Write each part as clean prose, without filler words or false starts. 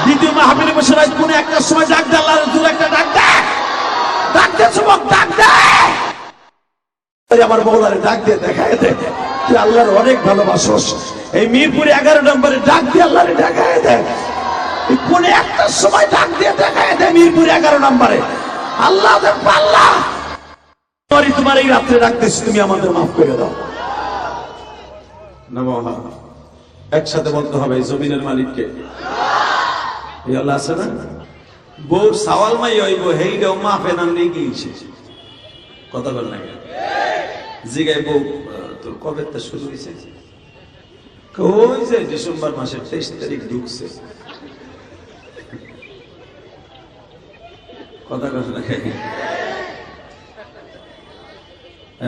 দ্বিতীয় মাহফিলে বসে রাত কোন একটা সময় ডাক দে, আল্লাহর দূর একটা ডাক দে, ডাক দে যুবক, ডাক দে। আমার মৌলারে ডাক দিয়ে দেখায় দে তুই আল্লাহর অনেক ভালোবাসোস। এই মিরপুরে 11 নম্বরে ডাক দিয়ে আল্লাহরে দেখায় দে, কোন একটা সময় ডাক দিয়ে দেখায় দে মিরপুরে 11 নম্বরে আল্লাহ পাল্লা তোমার এই রাত্রে ডাকতেছি, তুমি আমাদের মাফ করে দাও। একসাথে বলতে হবে জমিনের মালিককে আছে না, বউর সাওয়াল মাই হইব হেইটাও মাফে নাম নিয়ে গিয়েছে কথা বল না জিগাই বউ তোর কবে তা শুরু হয়েছে, ওই যে ডিসেম্বর মাসের 23 তারিখ ঢুকছে কথা বল না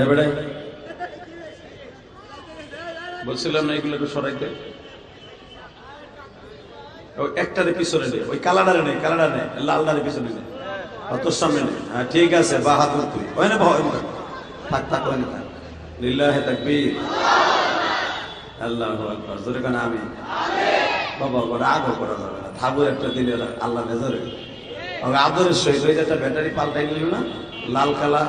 এবারে বলছিলাম না এগুলো একটু সরাইতে, একটারে পিছনে নেই, ওই কালাডারে নেই, কালাডার নেই, লালডারে পিছনে নেই, তোর সামনে নেই। হ্যাঁ ঠিক আছে, বাহাদুর তুই ওই না ভয় থাক থাক ওই না, লিল্লাহে তাকবীর, আল্লাহু আকবার, জোরে কানা আমি বাবা রাগ করা যাবে না, থাবুর একটা দিলে আল্লাহ নেজরে আদরের সহিত ওই যে একটা ব্যাটারি পাল্টাই নিল না, লাল কালা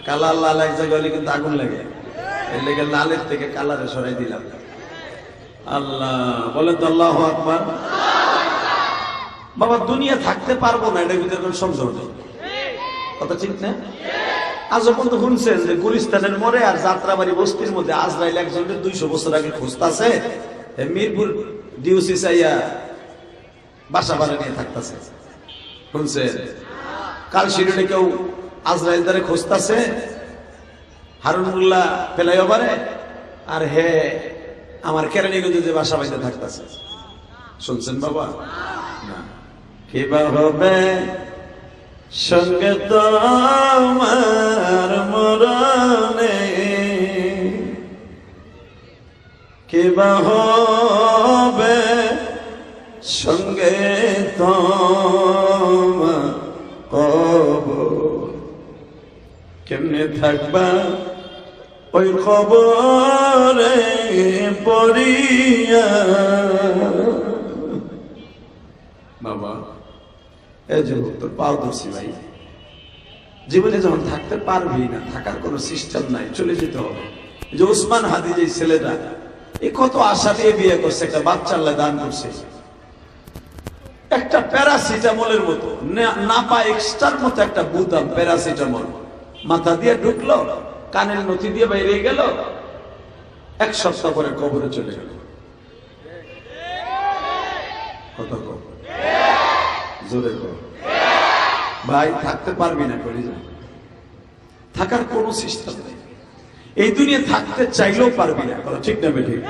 কালা লাল এক জায়গায় হলে কিন্তু আগুন লাগে, এর লেগে লালের থেকে কালারে সরাই দিলাম। আল্লাহ বলে তো আল্লাহু আকবার। বাবা দুনিয়া থাকতে পারবো না, এটার ভিতরে কোনো সন্দেহ নেই, কথা ঠিক না? আজ পর্যন্ত শুনছেন যে গুলিস্তানের মোড়ে আর যাত্রাবাড়ি বস্তির মধ্যে আজরাইল একজনকে 200 বছর আগে খুঁজতেছে, মিরপুর ডিউসি চাইয়া বাসা ভাড়া নিয়ে থাকতেছে, শুনছেন? কাল শিরোডে কেউ আজরাইল দ্বারে খুঁজতেছে, হারুনুল্লাহ ফেলাইওভারে, আর হে আমার কেরানীগঞ্জে যে বাসা বাড়িতে থাকতেছে, শুনছেন বাবা? না কিবা হবে সঙ্গে তোমার মরণে, কিবা হবে সঙ্গে তোমার কবর, কেমনে থাকবা ওই কবরে পড়িয়া। বাবা এই যে তোর পাও ধরছি ভাই, জীবনে যখন থাকতে পারবি না, থাকার কোন সিস্টেম নাই, চলে যেতে হবে। যে ওসমান হাদি যে ছেলেটা এই কত আশা দিয়ে বিয়ে করছে, একটা বাচ্চা আল্লাহ দান করছে, একটা প্যারাসিটামলের মতো না পা এক্সট্রার মতো একটা বুতাম প্যারাসিটামল মাথা দিয়ে ঢুকলো, কানের নথি দিয়ে বাইরে গেল, 1 সপ্তাহ পরে কবরে চলে গেল। কত জোরে ভাই থাকতে পারবি না, করে যা, থাকার কোন সিস্টেম নেই। এই দুনিয়া থাকতে চাইলেও পারবি না, ঠিক না বেঠিক?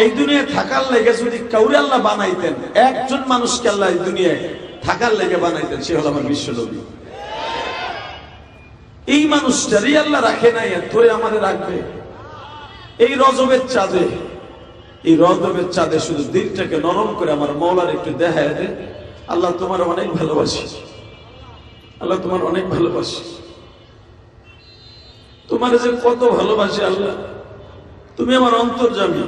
এই দুনিয়া থাকার লেগে যদি কাউরে আল্লাহ বানাইতেন, একজন মানুষকে আল্লাহ এই দুনিয়ায় থাকার লেগে বানাইতেন, সে হলো আমার বিশ্ব নবী। এই মানুষটারই আল্লাহ রাখে নাই, তোরে আমাদের রাখবে। এই রজবের চাঁদে, এই রজবের চাঁদে শুধু দিলটাকে নরম করে আমার মওলার একটু দেখায় দে, আল্লাহ তোমার অনেক ভালোবাসি, আল্লাহ তোমার অনেক ভালোবাসি, তোমার যে কত ভালোবাসি আল্লাহ, তুমি আমার অন্তর্যামী,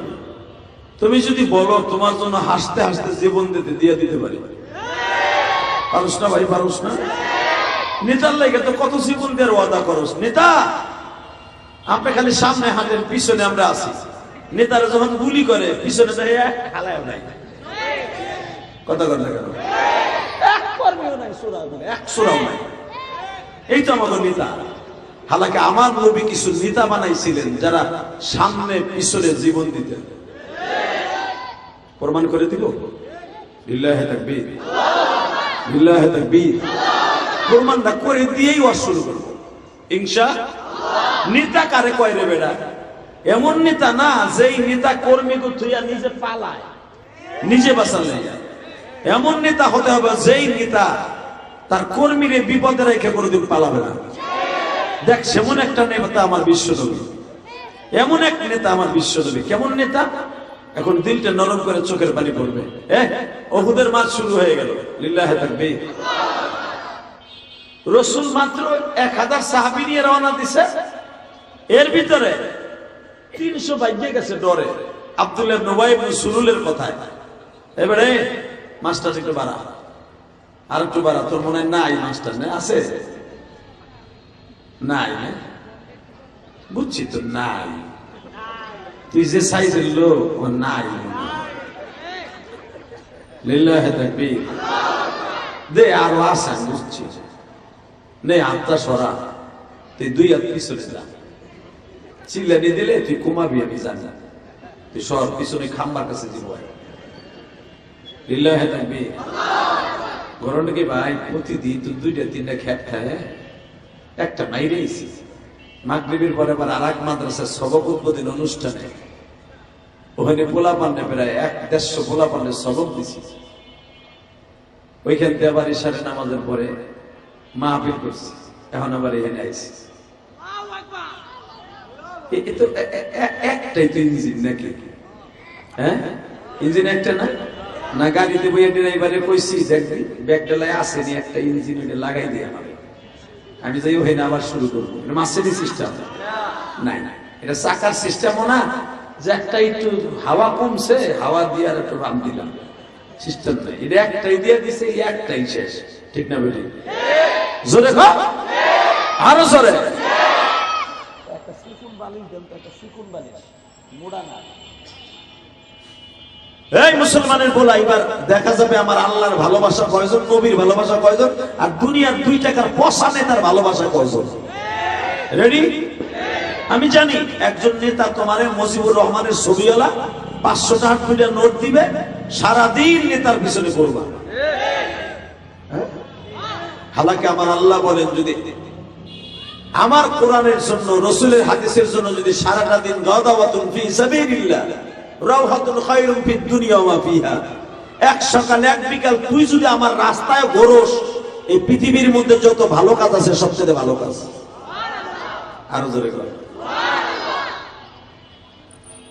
তুমি যদি বলো তোমার জন্য হাসতে হাসতে জীবন দিয়ে দিতে পারি, পারুস না ভাই, পারুস না? নেতার লাগে তো কত জীবন দেওয়ার ওয়াদা করস, নেতা আপনি খালি সামনে হাতের পিছনে আমরা আছি, নেতারা যখন গুলি করে পিছনে খালায় নাই, কথা কথা কেন এক কর্মীও নাই, এক সুরাও নাই, এই তো আমাদের নেতা। হালাকি আমার নবী কিছু নেতা বানাইছিলেন যারা সামনে পিছনে জীবন দিতেন, প্রমাণ করে দিব। লিল্লাহি তাকবীর, লিল্লাহি তাকবীর, প্রমাণটা করে দিয়েই ওয়াজ শুরু করব ইনশাআল্লাহ। নেতা কারে কয় রে বেড়া? এমন নেতা না যেই নেতা কর্মীকে থুইয়া নিজে পালায়, নিজে বাঁচার লাগে। এমন নেতা হতে হবে যেই নেতা তার কর্মীরে বিপদে রেখে কোনোদিন পালাবে না। দেখ সেমন একটা নেতা আমার বিশ্বনবী, এমন এক নেতা আমার বিশ্বনবী। কেমন নেতা? এখন দিলটা নরম করে চোখের পানি পড়বে। ওহুদের মাঠ শুরু হয়ে গেল, লিল্লাহি তাকবীর। রাসূল মাত্র 1000 সাহাবী নিয়ে রওনা দিছে, এর ভিতরে 300 বাইরে গেছে ডরে, আব্দুল্লাহ ইবনে উবাই ইবনে সুলুলের কথায়। এবারে মাস্টার একটু বাড়া, আর একটু বাড়া। তোর মনে হয় নাই মাস্টার না আছে? নাই না, বুঝছি তো নাই। তুই যে সাইজের লোক ও নাই। লিল্লাহি তাকবীর। দে আরো আসা, বুঝছি। নে হাতটা সরা, তুই 2 হাত পিছনে যা। চিল্লানি দিলে তুই ঘুমাবি, আমি জানি। তুই সর পিছনে খাম্বার কাছে দিব। লিল্লাহি তাকবীর। ঘটনা কি ভাই, প্রতিদিন তুই 2টা-3টা খ্যাপ খায়, একটা মাইরে আইছি। মাগরিবের পরে আবার আর এক মাদ্রাসার সবক উদ্বোধন অনুষ্ঠানে ওখানে পোলাপান্নে প্রায় 150 পোলাপান্নের সবক দিছি। ওইখান থেকে আবার ইশারে নামাজের পরে মাহফিল করছি। এখন আবার এখানে আইছি। একটাই তো ইঞ্জিন নাকি? হ্যাঁ, ইঞ্জিন একটা না? না গাড়িতে বইয়ে ড্রাইভারে কইছি দেখবি ব্যাগডালায় আসেনি, একটা ইঞ্জিন লাগাই দিয়ে হবে। আমি যাই ওখানে আবার শুরু করবো। মার্সিডিজ সিস্টেম নাই, না এটা চাকার সিস্টেমও না যে একটা একটু হাওয়া কমছে হাওয়া দিয়ে আর একটু বাম দিলাম, সিস্টেম নাই। এটা একটাই দিয়ে দিছে, একটাই শেষ। ঠিক না বেটি? জোরে খা, আরো জোরে। একটা চিকুন বালিশ দেন তো, একটা চিকুন বালিশ, মোড়া না। এই মুসলমানের বলা, এবার দেখা যাবে আমার আল্লাহর ভালোবাসা কয়জন, নবীর ভালোবাসা কয়জন, আর দুনিয়ার 2 টাকার পয়সা নেতার ভালোবাসা কয়জন। রেডি? আমি জানি একজন নেতা তোমারে মুজিবুর রহমানের ছবিওয়ালা 500 টাকা নোট দিবে, সারাদিন নেতার পিছনে করবা। হালাকি আমার আল্লাহ বলেন, যদি আমার কোরআনের জন্য, রসুলের হাদিসের জন্য যদি সারাটা দিন গাদাওয়াতুন ফি সাবিলিল্লাহ রাওহাতুন খায়রুম ফিদ দুনিয়া ওয়া মা ফিহা, এক সকাল এক বিকাল তুই যদি আমার রাস্তায় ঘোরস, এই পৃথিবীর মধ্যে যত ভালো কাজ আছে সবচেয়ে ভালো কাজ। আরো জোরে কর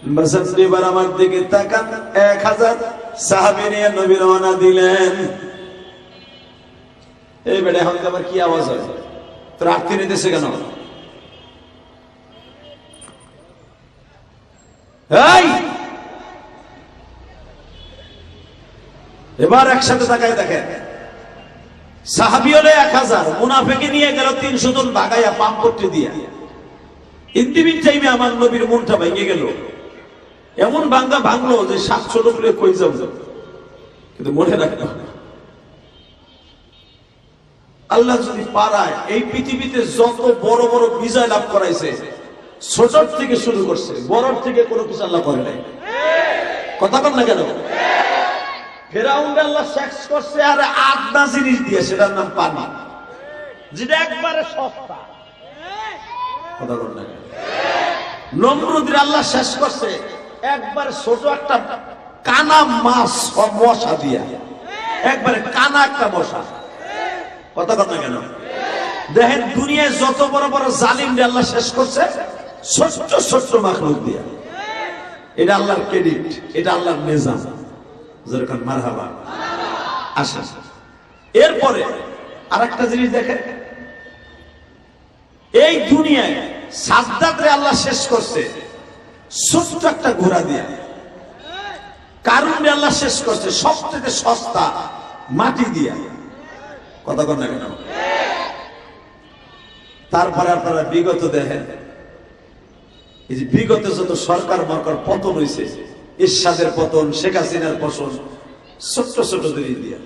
সুবহানাল্লাহ। এবার আমার দিকে তাকান। 1000 সাহাবী নিয়ে নবী রওনা দিলেন। এই বেটা এখন আবার কি আওয়াজ হয়? তোর আটকে নিতেছে কেন? এই এবার একসাথে তাকায় দেখেন, সাহাবী হলো 1000, মুনাফিকে নিয়ে গেল 300 জন ভাগাইয়া পাম্পট্টি দিয়া। ইন্দিবিন টাইমে আমার নবীর মনটা ভেঙে গেল। এমন ভাঙলো যে 700 লোক কই যাব। কিন্তু মনে রাখতে হবে, আল্লাহ যদি পারায় এই পৃথিবীতে যত বড় বড় বিজয় লাভ করাইছে, ছোট থেকে শুরু করছে, বড় থেকে কোনো কিছু আল্লাহ করে নাই। কথা বল না কেন? ফেরাউনকে আল্লাহ শেষ করছে আর আদনা জিনিস দিয়ে, সেটার নাম পানি, যেটা একবারে সস্তা। কথা বল না কেন? নমরুদের আল্লাহ শেষ করছে একবার ছোট একটা কানা মাছ মশা দিয়া, একবারে কানা একটা মশা। কথা বল না কেন? দেখেন দুনিয়ায় যত বড় বড় জালিম আল্লাহ শেষ করছে ছোট্ট ছোট্ট মাখলুক দিয়া। এটা আল্লাহর ক্রেডিট, এটা আল্লাহর নিজাম। যেরকম মারহাবা। আসা এরপরে আরেকটা জিনিস দেখেন, এই দুনিয়ায় সাদ্দাতরে আল্লাহ শেষ করছে ছোট্ট একটা ঘোড়া দিয়া। কারুনরে আল্লাহ শেষ করছে সবচেয়ে সস্তা মাটি দিয়া। কথা বল না কেন? তারপরে আপনারা বিগত দেখেন, এই যে বিগত যত সরকার মরকার পতন হয়েছে, এরশাদের পতন, শেখ হাসিনার পতন, ছোট্ট ছোট জিনিস দিয়া।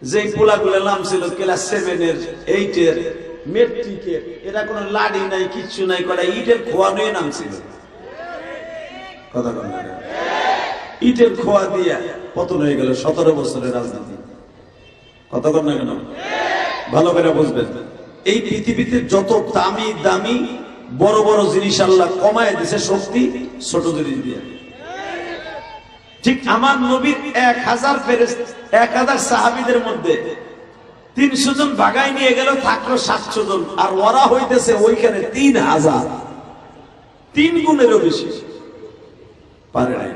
যে পোলাগুলো নাম ছিল ক্লাস 7-এর 8-এর মেট্রিকের, এরা কোনো লাড়ি নাই কিচ্ছু নাই, কটা ইটের খোয়া নিয়ে নাম ছিল। কথা বল না, ইটের খোয়া দিয়া পতন হয়ে গেল 17 বছরের রাজনীতি। কথা বল না কেন? ভালো করে বুঝবেন, এই পৃথিবীতে যত দামি দামি বড় বড় জিনিস আল্লাহ কমায় দিছে শক্তি ছোট জিনিস দিয়ে। ঠিক আমার নবীর 1000 ফেরেশতা, 1000 সাহাবীদের মধ্যে 300 জন ভাগাই নিয়ে গেল, থাকলো 700 জন, আর ওরা হইতেছে ওইখানে 3000, 3 গুণেরও বেশি। পারে নাই।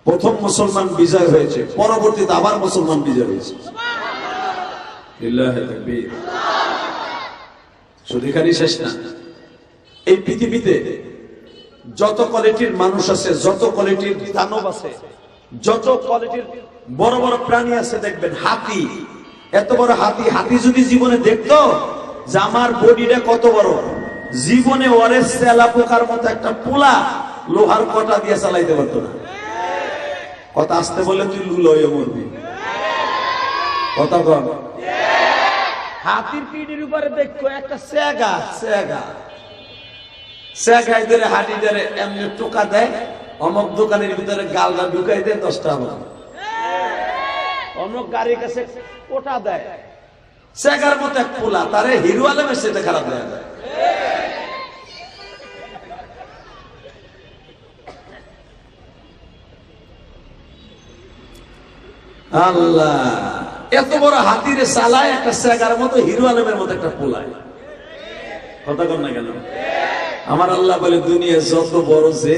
প্রথম মুসলমান বিজয় হয়েছে, পরবর্তীতে আবার মুসলমান বিজয় হয়েছে। লিল্লাহি তাকবীর। শুধু এখানেই শেষ না, এই পৃথিবীতে যত কোয়ালিটির মানুষ আছে, যত কোয়ালিটির দানব আছে, যত কোয়ালিটির বড় বড় প্রাণী আছে দেখবেন, হাতি, এত বড় হাতি, হাতি যদি জীবনে দেখতো যে আমার বডিটা কত বড়, জীবনে ওরে সেলা পোকার মতো একটা পোলা লোহার কটা দিয়ে চালাইতে পারতো না। কথা আসতে বলে তুই লুলয়ে মরবি, কথা কর। হাতির পিঠের উপরে দেখো একটা সেগা, সেগাই ধরে হাঁটি ধরে এমনি টোকা দেয়, অমুক দোকানের ভিতরে গালটা ঢুকাই দেয় 10 টাকা, অমুক গাড়ির কাছে কোটা দেয়, সেগার মতো এক পোলা, তারে হিরো আলমের সেটা খারাপ দেয়। আল্লাহ, এত বড় হাতিরে চালায় একটা সেগার মতো হিরো আলমের মতো একটা পোলায়, কথা কর না কেন? আমার আল্লাহ বলে দুনিয়া যত বড় যে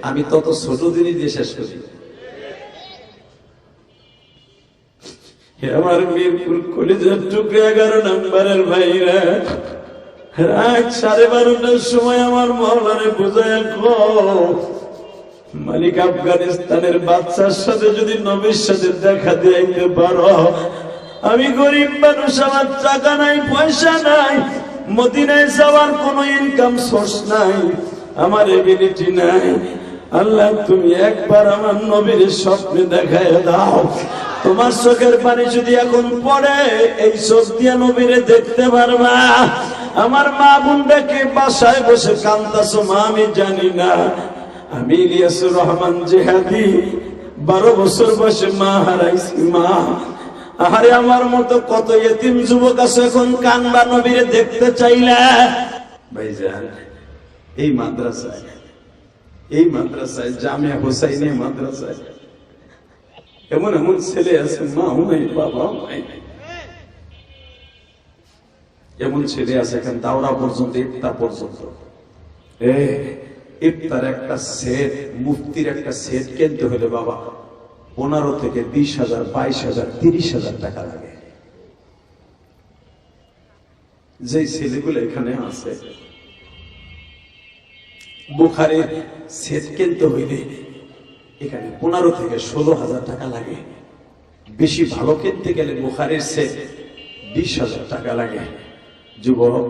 আমি তত ছোট জিনিস দিয়ে শেষ করি। আমার মিরপুর কলেজের টুকরে 11 নম্বরের ভাইরা, রাত 12:30টার সময় আমার মহলারে বুঝায় মালিক, আফগানিস্তানের বাচ্চার সাথে যদি নবীর সাথে দেখা দিতে পারো, আমি গরিব মানুষ, আমার টাকা নাই, পয়সা নাই, মদিনায় যাওয়ার কোন ইনকাম সোর্স নাই, আমার এবিলিটি নাই, আল্লাহ তুমি একবার আমার নবীর স্বপ্নে দেখায় দাও। তোমার চোখের পানি যদি এখন পড়ে, এই চোখ দিয়ে নবীরে দেখতে পারবা। আমার মা বোনটাকে বাসায় বসে কান্দাছো, মা আমি জানি না, আমি ইলিয়াসুর রহমান জিহাদি 12 বছর বয়সে মা হারাইছি। মা, আরে আমার মতো কত ইতিম যুবক আছে এখন কানবা নবীরে দেখতে চাইলে। ভাইজান, এই মাদ্রাসায় জামিয়া হোসাইনি মাদ্রাসায় এমন এমন ছেলে আছে, মা নাই, বাবা নাই, এমন ছেলে আছে এখান দাওরা পর্যন্ত, ইফতার পর্যন্ত। ইফতার একটা সেট, মুফতির একটা সেট কিনতে হলে বাবা 15 থেকে 20,000, 22,000, 30,000 টাকা লাগে। যে ছেলেগুলো এখানে আছে, বুখারীর সেট কিনতে হইলে এখানে 15 থেকে 16,000 টাকা লাগে। বেশি ভালো কিনতে গেলে বুখারীর সেট 20,000 টাকা লাগে। যুবক,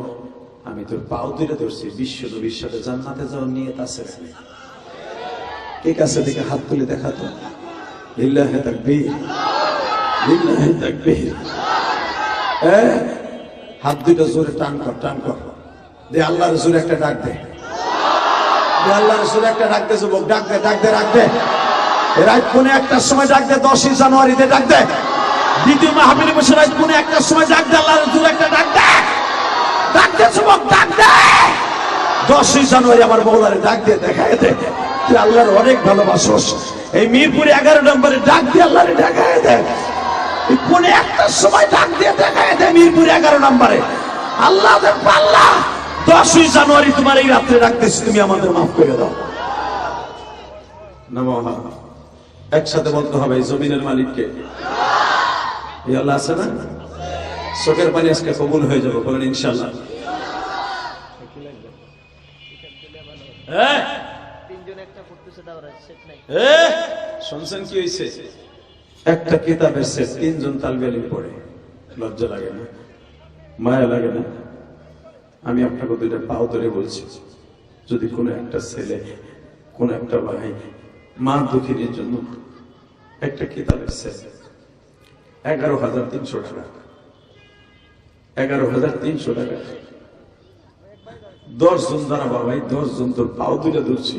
আমি তোর পাও ধরে ধরছি, বিশ্ব নবীর সাথে জান্নাতে যাওয়ার নিয়ত আছে? ঠিক আছে, দেখে হাত তুলে দেখাতো। লিল্লাহি তাকবীর, লিল্লাহি তাকবীর। হাত দুটো জোরে টান কর, দে আল্লাহর জোরে একটা ডাক দে, আল্লাহর জোরে একটা ডাক দে। যুবক, ডাক দে রাত 1:01টার সময় ডাক দে, 10ই জানুয়ারিতে ডাক দে, দ্বিতীয় মাহফিলে বসে রাত 1:01টার সময় ডাক দে, আল্লাহর জোরে একটা ডাক দে, যুবক ডাক দে। 10ই জানুয়ারি আমার মওলারে ডাক দিয়ে দেখায় দে তুই আল্লাহর অনেক ভালোবাসোস। এই মিরপুরে 11 নম্বরে ডাক দিয়ে আল্লাহরে দেখায় দে, 1:01টার সময় ডাক দিয়ে দেখায় দে মিরপুরে 11 নম্বরে। আল্লাহ পাল্লা 10ই জানুয়ারি তোমার এই রাত্রে ডাকতেছি, তুমি আমাদের মাফ করে দাও। একসাথে বলতে হবে, জমিনের মালিককে আল্লাহ আছে না? চোখের পানি আজকে কবুল হয়ে যাবে, বলেন ইনশাআল্লাহ। শুনছেন কি হয়েছে? একটা কিতাবের সেট 3 জন তালবে ইলম পড়ে, লজ্জা লাগে না? মায়া লাগে না? আমি আপনাকে 2টা পাও ধরে বলছি, যদি কোনো একটা ছেলে, কোন একটা ভাই মা দুঃখিনীর জন্য একটা কিতাবের সেট 11,300 টাকা, 11,300 টাকা, 10 জন দাঁড়াবা ভাই, 10 জন তোর পাও দুইটা ধরছি,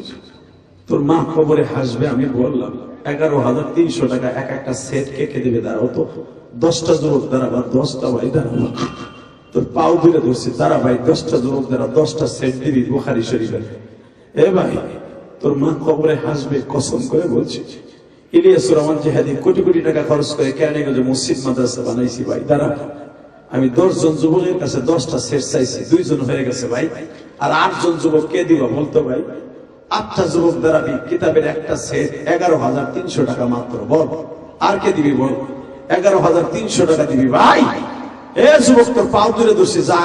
তোর মা কবরে হাসবে। আমি বললাম 11,300 টাকা একটা সেট কে কে দেবে? দাঁড়াও তো, 10টা যুবক দাঁড়াবা, 10টা ভাই দাঁড়াবা, তোর পাও দুইটা ধরছি, দাঁড়া ভাই, 10টা যুবক দাঁড়া, 10টা সেট দিবি বুখারী শরীফের। ভাই, তোর মা কবরে হাসবে, কসম করে বলছি। ইলিয়াসুর রহমান জিহাদি কোটি কোটি টাকা খরচ করে কেরানীগঞ্জে মসজিদ মাদ্রাসা বানাইছি ভাই। দাঁড়া, আমি 10 জন যুবকের কাছে 10টা সেট চাইছি, 2 জন হয়ে গেছে ভাই, আর 8 জন যুবক কে দিব বলতো ভাই? 8টা যুবক দাঁড়াবি, কিতাবের একটা সেট 11,300 টাকা মাত্র, বল আর কে দিবি বল? 11,300 টাকা দিবি ভাই। যুবক, তোর পাও দূরে দোষে যা,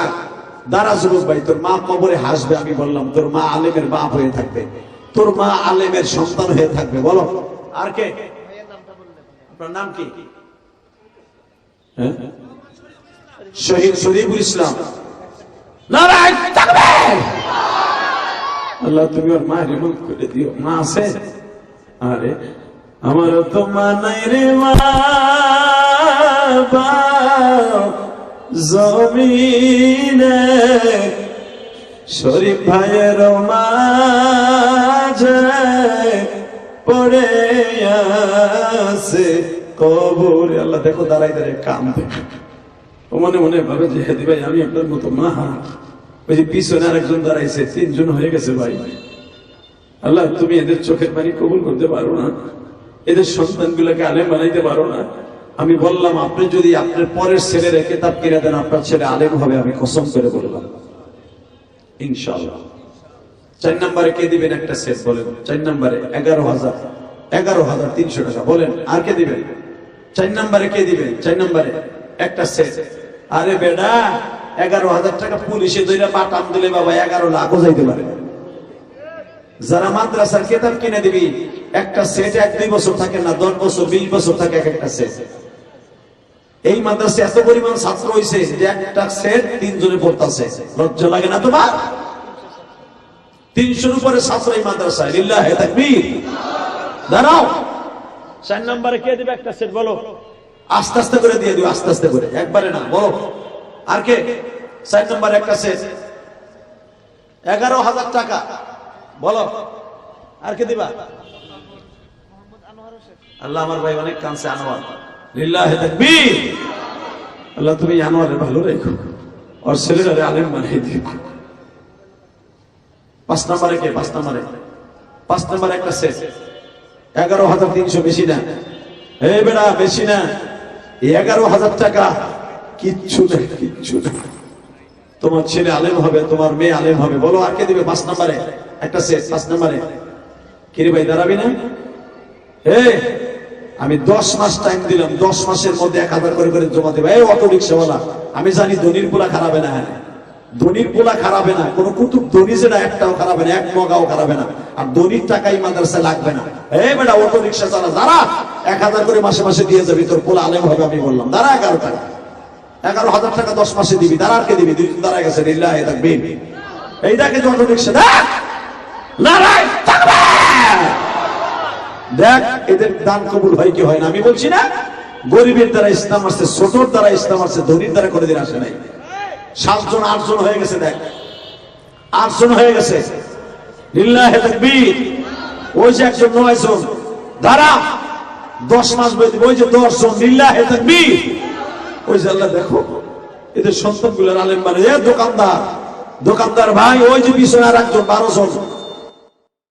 দাঁড়া যুবক ভাই, তোর মা কবরে হাসবে। আমি বললাম তোর মা আলেমের বাপ হয়ে থাকবে, তোর মা আলেমের সন্তান হয়ে থাকবে, বলো আর কে? আপনার নাম কি? শহীদ শরীফুল ইসলাম। নারায়ণ তাকবীর। আল্লাহ তুমি ওর মায়ের মাফ করে দিও। মা আছে? আরে আমারও তো মা নাই রে মা, জমিনে শরীফ ভাইয়ের মাঝে পড়ে আছে কবরে। আল্লাহ দেখো দাঁড়াই দাঁড়াই কাম দেখো, ও মনে মনে ভাবে যে হেদি ভাই আমি আপনার মতো মা। ওই যে পিছনে আরেকজন দাঁড়াইছে, 3 জন হয়ে গেছে ভাই। আল্লাহ তুমি এদের চোখের পানি কবুল করতে পারো না, এদের সন্তানগুলোকে আলেম বানাইতে পারো না। আমি বললাম আপনি যদি আপনার পরের ছেলের কিতাব কিনে দেন আপনার ছেলে আলেম হবে, আমি কসম করে বললাম ইনশাআল্লাহ। 4 নম্বরে কে দিবেন একটা সেট বলেন? 4 নম্বরে 11,300 টাকা বলেন। আর কে দিবেন? 4 নম্বরে কে দিবেন? 4 নম্বরে একটা সেট। আরে বেডা 11,000 টাকা পুলিশে ধরে পাঠান দিলে বাবা 11 লাখও যাইতে পারে। যারা মাদ্রাসার কিতাব কিনে দিবি একটা সেট 1-2 বছর থাকে না, 10 বছর 20 বছর থাকে একটা সেট। এই মাদ্রাসা এত পরিমাণ ছাত্র হইছে যে একটা সেট 3 জনে পড়তাছে। লজ্জা লাগে না তোমার? 300-র উপরে ছাত্র এই মাদ্রাসায়। লিল্লাহি তাকবীর। দাঁড়াও, 4 নম্বরে কে দিবে একটা সেট বলো? আস্তে আস্তে করে দিয়ে দিও, আস্তে আস্তে করে, একবারে না। বলো আর কে? 4 নম্বরে একটা সেট 11,000 টাকা বলো। আর কে দিবা? আল্লাহ আমার ভাই অনেক কাঁদছে, আনোয়ার। লিল্লাহি তাকবীর। আল্লাহ তুমি আনোয়ারের ভালো রেখো, আর ছেলেরা আলেম বানিয়ে দিও। 5 নম্বরে কে? 5 নম্বরে একটা সেট 11,300। বেশি না এই বেড়া, বেশি না। 11,000 টাকা কিচ্ছু না, কিচ্ছু না। তোমার ছেলে আলেম হবে, তোমার মেয়ে আলেম হবে। বলো আর কে দিবে? 5 নম্বরে একটা সেট। 5 নম্বরে কিরে ভাই দাঁড়াবি না? আমি 10 মাস টাইম দিলাম, 10 মাসের মধ্যে 1000 করে করে জমা দেবে। এই অটো রিক্সাওয়ালা, আমি জানি ধনির পোলা খারাপে না, ধনির পোলা খারাপে না, কোন কুতুব ধনী যেটা একটাও খারাপে না, 1 মগাও খারাপে না। আর ধনির টাকাই মাদ্রাসায় লাগবে না। এই বেটা অটো রিক্সা চালা, দাঁড়া 1000 করে মাসে মাসে দিয়ে যাবি, তোর পোলা আলেম হবে। আমি বললাম দাঁড়া 11 টাকা, 11,000 টাকা 10 মাসে দিবি। দাঁড়া আর কে দিবি? 2 জন দাঁড়া গেছে। লিল্লাহি তাকবীর। এই দেখে অটো রিক্সা, দেখ নারায়ণ তাকবীর। দেখ এদের দান কবুল হয় কি হয় না। আমি বলছি না গরিবের দ্বারা ইসলাম আসছে, ছোটর দ্বারা ইসলাম আসছে, ধনীর দ্বারা কোনোদিন আসে নাই। 7 জন 8 জন হয়ে গেছে, দেখ 8 জন হয়ে গেছে। লিল্লাহি তাকবীর। ওই যে একজন 9 জন, দাঁড়া 10 মাস বেঁধে, ওই যে 10 জন। লিল্লাহি তাকবীর। ওই যে আল্লাহ দেখো এদের সন্তানগুলোর আলেম মানে। দোকানদার ভাই, ওই যে পিছনে আর একজন 12 জন।